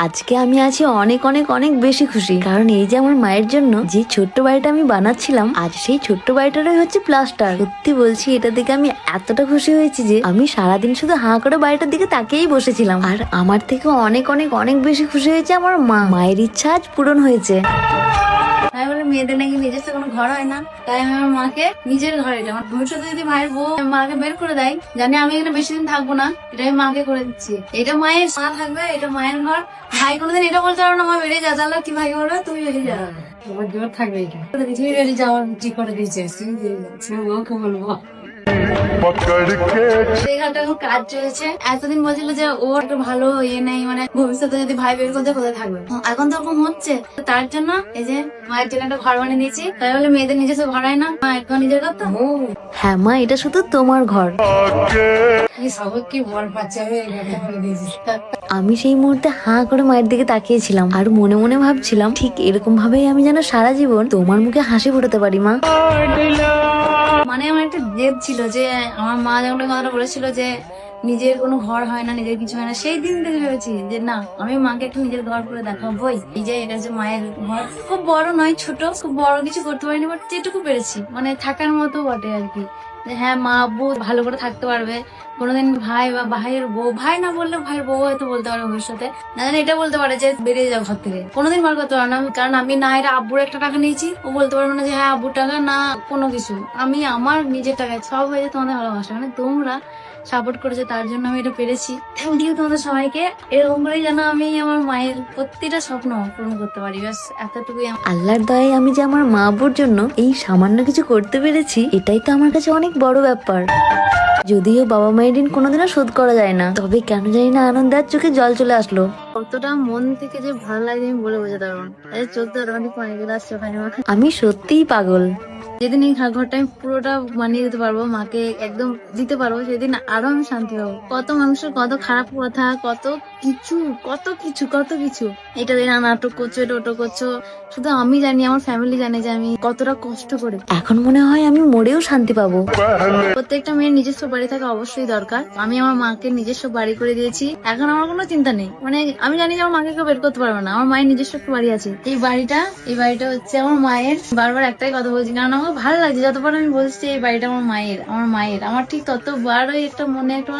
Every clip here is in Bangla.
আজকে আমি আছি অনেক অনেক অনেক বেশি খুশি, কারণ এই যে আমার মায়ের জন্য যে ছোট্ট বাড়িটা আমি বানাচ্ছিলাম, আজ সেই ছোট্ট বাড়িটারই হচ্ছে প্লাস্টার। সত্যি বলছি, এটা দেখে আমি এতটা খুশি হয়েছি যে আমি সারাদিন শুধু হাঁ করে বাড়িটার দিকে তাকিয়েই বসেছিলাম। আর আমার থেকে অনেক অনেক অনেক বেশি খুশি হয়েছে আমার মা। মায়ের ইচ্ছা আজ পূরণ হয়েছে। তাই বলে মেয়েদের নাকি নিজস্ব কোনো ঘর হয় না, তাই আমি আমার মাকে নিজের ঘরে দিলাম। ভবিষ্যতে যদি ভাইয়ের বউ মাকে বের করে দেয়, জানি আমি এখানে বেশি দিন থাকবো না, এটা আমি মাকে করে দিচ্ছি। এটা মায়ের মা থাকবে, এটা মায়ের ঘর। ভাই কোনোদিন এটা বলতে পারো না মা বেরিয়ে যা, তাহলে কি ভাই বলবে তুমি বেরিয়ে যাও, তোমার জোর থাকবে। এটা তুমি বেরিয়ে যাওয়ার ঠিক করে দিয়েছে, তুমি বেরিয়ে যাচ্ছে, বউকে বলবো। এখানটা এখন কাজ চলছে। এতদিন বলছিল যে ওর একটা ভালো ইয়ে নেই, মানে ভবিষ্যতে যদি ভাই বের করতে কোথায় থাকবে। এখন তো ওরকম হচ্ছে, তার জন্য এই যে মায়ের জন্য একটা ঘর বানিয়ে দিয়েছি। তাই বলে মেয়েদের নিজস্ব ঘর হয় না, মা একবার নিজের করতো। হ্যাঁ মা, এটা শুধু তোমার ঘর। কি বল বাচ্চা আমি সেই মুহূর্তে হাঁ করে মায়ের দিকে তাকিয়েছিলাম আর মনে মনে ভাবছিলাম, ঠিক এরকম ভাবেই আমি যেন সারা জীবন তোমার মুখে হাসি ফোটাতে পারি মা। মানে আমার একটা জেদ ছিল যে আমার মা যখন কথাটা বলেছিল যে নিজের কোনো ঘর হয় না, নিজের কিছু হয় না, সেই দিন থেকে ভেবেছি যে না, আমি মাকে একটা নিজের ঘর করে দেখাবোই। এই যে এটা যে মায়ের ঘর, খুব বড় নয়, ছোট, খুব বড় কিছু করতে পারিনি, বাট যেটুকু পেরেছি মানে থাকার মতো বটে আর কি। যে হ্যাঁ, মা আব্বু ভালো করে থাকতে পারবে। কোনোদিন ভাই বা ভাইয়ের বউ, ভাই না বললে ভাইয়ের বউ হয়তো বলতে পারে ভবিষ্যতে, না জানি এটা বলতে পারে যে বেরিয়ে যাও ঘর থেকে, কোনোদিন বার করতে পারে না। কারণ আমি না এটা আব্বুর একটা টাকা নিয়েছি, ও বলতে পারবে না যে হ্যাঁ আব্বুর টাকা, না কোনো কিছু। আমি আমার নিজের টাকায় সব হয়েছে তোমাদের ভালোবাসা, মানে তোমরা সাপোর্ট করেছে, তার জন্য আমি এটা পেরেছি। থ্যাংক ইউ তোমাদের সবাইকে। এরকম করেই যেন আমি আমার মায়ের প্রত্যেকটা স্বপ্ন পূরণ করতে পারি, ব্যাস এতটুকুই। আল্লাহর দয়ায় আমি যে আমার মা আব্বুর জন্য এই সামান্য কিছু করতে পেরেছি, এটাই তো আমার কাছে অনেক বড় ব্যাপার। যদিও বাবা মায়ের ঋণ কোনোদিনও শোধ করা যায় না, তবে কেন জানি না আনন্দে আর চোখে জল চলে আসলো। কতটা মন থেকে যে ভালো লাগে আমি বলে বোঝাতে পারবো না। চোদ্দ অটোমেটিক পানি চলে আসছে ওখানে। আমি সত্যিই পাগল। যেদিন এই ঘরটা আমি পুরোটা বানিয়ে দিতে পারবো, মাকে একদম দিতে পারবো, সেদিন আরো আমি শান্তি পাবো। কত মানুষের কত খারাপ কথা, কত কিছু কত কিছু কত কিছু, এটা দিন নাটক করছো, এটা ওটা করছো, শুধু আমি জানি, আমার ফ্যামিলি জানে যে আমি কতটা কষ্ট করে। এখন মনে হয় আমি মরেও শান্তি পাবো। প্রত্যেকটা মেয়ের নিজস্ব বাড়ি থাকা অবশ্যই দরকার। আমি আমার মাকে নিজস্ব বাড়ি করে দিয়েছি, এখন আমার কোনো চিন্তা নেই। মানে আমি জানি যে আমার মাকে কেউ বের করতে পারবে না, আমার মায়ের নিজস্ব একটা বাড়ি আছে। এই বাড়িটা হচ্ছে আমার মায়ের। বারবার একটাই কথা বলছি, কারণ আমার ভালো লাগছে, যতবার আমি বলছি এই বাড়িটা আমার মায়ের, আমার ঠিক ততবারই একটা মনে একটা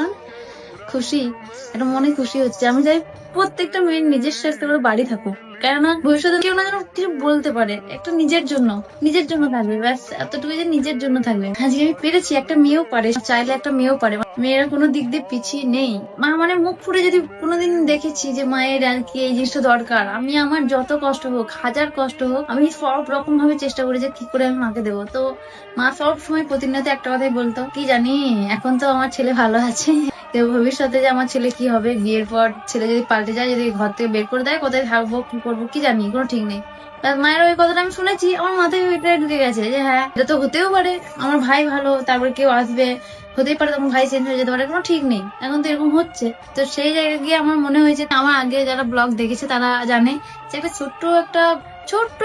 খুশি, একটা মনে খুশি হচ্ছে। আমি চাই প্রত্যেকটা মেয়ের নিজস্ব একটা করে বাড়ি থাকুক, কেননা ভবিষ্যতে কেউ না যেন কিছু বলতে পারে, একটা নিজের জন্য থাকবে, ব্যাস এতটুকু, যে নিজের জন্য থাকবে। আজকে আমি পেরেছি, একটা মেয়েও পারে, চাইলে একটা মেয়েও পারে। মেয়েরা কোনো দিক দিয়ে পিছিয়ে নেই। মা মানে মুখ ফুটে যদি কোনোদিন দেখেছি যে মায়ের আর কি এই জিনিসটা দরকার, আমি আমার যত কষ্ট হোক, হাজার কষ্ট হোক, আমি সব রকম ভাবে চেষ্টা করি যে কি করে আমি মাকে দেবো। তো মা সব সময় প্রতিনিয়ত একটা কথাই বলতো, কি জানি এখন তো আমার ছেলে ভালো আছে, তো ভবিষ্যতে যে আমার ছেলে কি হবে, বিয়ের পর ছেলে যদি পাল্টে যায়, যদি ঘর থেকে বের করে দেয়, কোথায় থাকবো, কি করবো, কি জানি, কোনো ঠিক নেই। মায়ের ওই কথাটা আমি শুনেছি, আমার মাথায় ওইটা ঢুকে গেছে যে হ্যাঁ, এটা তো হতেও পারে, আমার ভাই ভালো, তারপরে কেউ আসবে, হতেই পারে তখন ভাই চেঞ্জ হয়ে যেতে পারে, কোনো ঠিক নেই। এখন তো এরকম হচ্ছে, তো সেই জায়গায় গিয়ে আমার মনে হয়েছে, আমার আগে যারা ব্লগ দেখেছে তারা জানে যে একটা ছোট্ট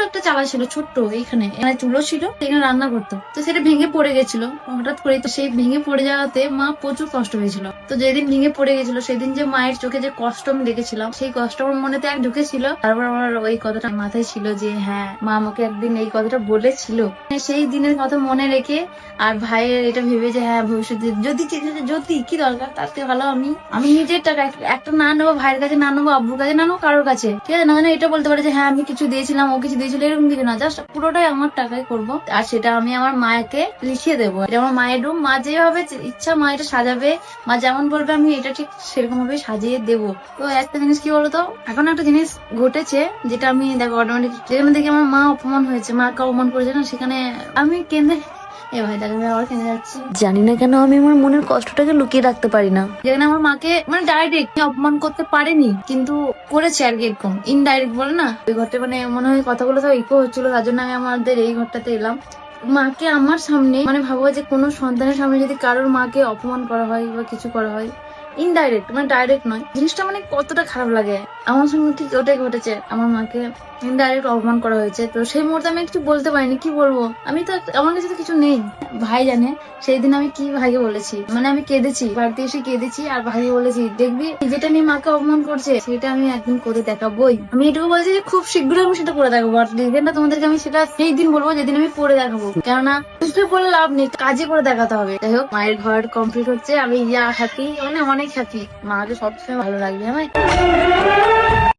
একটা চালা ছিল, ছোট্ট, এখানে চুলো ছিল, এখানে রান্না করতো, তো সেটা ভেঙে পড়ে গেছিল হঠাৎ করে। তো সেই ভেঙে পড়ে যাওয়াতে মা প্রচুর কষ্ট পেয়েছিল। তো যেদিন ভেঙে পড়ে গেছিল, সেদিন যে মায়ের চোখে যে কষ্ট আমি দেখেছিলাম, সেই কষ্ট আমার মনেতে এক ঢুকেছিল। তারপর আমার ওই কথাটা মাথায় ছিল যে হ্যাঁ, মা আমাকে একদিন এই কথাটা বলেছিল। সেই দিনের কথা মনে রেখে আর ভাইয়ের এটা ভেবে যে হ্যাঁ, ভবিষ্যতে যদি কি দরকার, তার থেকে ভালো আমি নিজের টাকা একটা না নেবো, ভাইয়ের কাছে না নেবো, আব্বুর কাছে না নেবো, কারোর কাছে, ঠিক আছে, না মানে এটা বলতে পারে যে হ্যাঁ আমি কিছু দিয়েছিলাম, ও কিছু দিয়েছিল, এরকম কিছু না, জাস্ট পুরোটাই আমার টাকায় করবো। আর সেটা আমি আমার মাকে লিখিয়ে দেবো, এটা আমার মায়ের রুম, মা যেভাবে ইচ্ছা মা এটা সাজাবে, মা যেমন বলবে আমি এটা ঠিক সেরকম ভাবে সাজিয়ে দেবো। তো একটা জিনিস কি বলতো, এখন একটা জিনিস ঘটেছে, যেটা আমি দেখো অটোমেটিক, যেখানে দেখে আমার মা অপমান হয়েছে, মাকে অপমান করেছে না, সেখানে আমি কেঁদে জানি না কেন আমি আমার মনের কষ্টটাকে লুকিয়ে রাখতে পারি না। যেখানে আমার মাকে মানে ডাইরেক্ট অপমান করতে পারেনি, কিন্তু করেছে আর কি, এরকম ইনডাইরেক্ট বলে না, ওই ঘরটা মানে মনে হয় কথাগুলো তো ইকো হচ্ছিল, তার জন্য আমি আমাদের এই ঘরটাতে এলাম। মাকে আমার সামনে, মানে ভাবো যে কোনো সন্তানের সামনে যদি কারোর মাকে অপমান করা হয় বা কিছু করা হয়, ইনডাইরেক্ট, মানে ডাইরেক্ট নয়। জিনিসটা মানে কতটা খারাপ লাগে। আমার সঙ্গে ঠিক ওটাই ঘটেছে, আমার মাকে ইনডাইরেক্ট অপমান করা হয়েছে। তো সেই মুহূর্তে আমি কিছু বলতে পারিনি, কি বলবো, আমি তো আমার কাছে তো কিছু নেই। ভাই জানে সেই দিন আমি কি ভাইকে বলেছি, মানে আমি কেঁদেছি, বাড়িতে এসে কেঁদেছি আর ভাইকে বলেছি, দেখবি যেটা নিয়ে মাকে অপমান করছে সেটা আমি একদিন করে দেখাবোই। আমি এটুকু বলছি যে খুব শীঘ্রই আমি সেটা করে দেখাবো, আর রিজেনটা তোমাদেরকে আমি সেটা সেই দিন বলবো যেদিন আমি করে দেখাবো। কেননা বুঝতে বলে লাভ নেই, কাজে করে দেখাতে হবে। যাই হোক, মায়ের ঘর কমপ্লিট হচ্ছে, আমি ইয়া হ্যাপি, মানে অনেক হ্যাপি। মাকে সবসময় ভালো লাগবে আমার।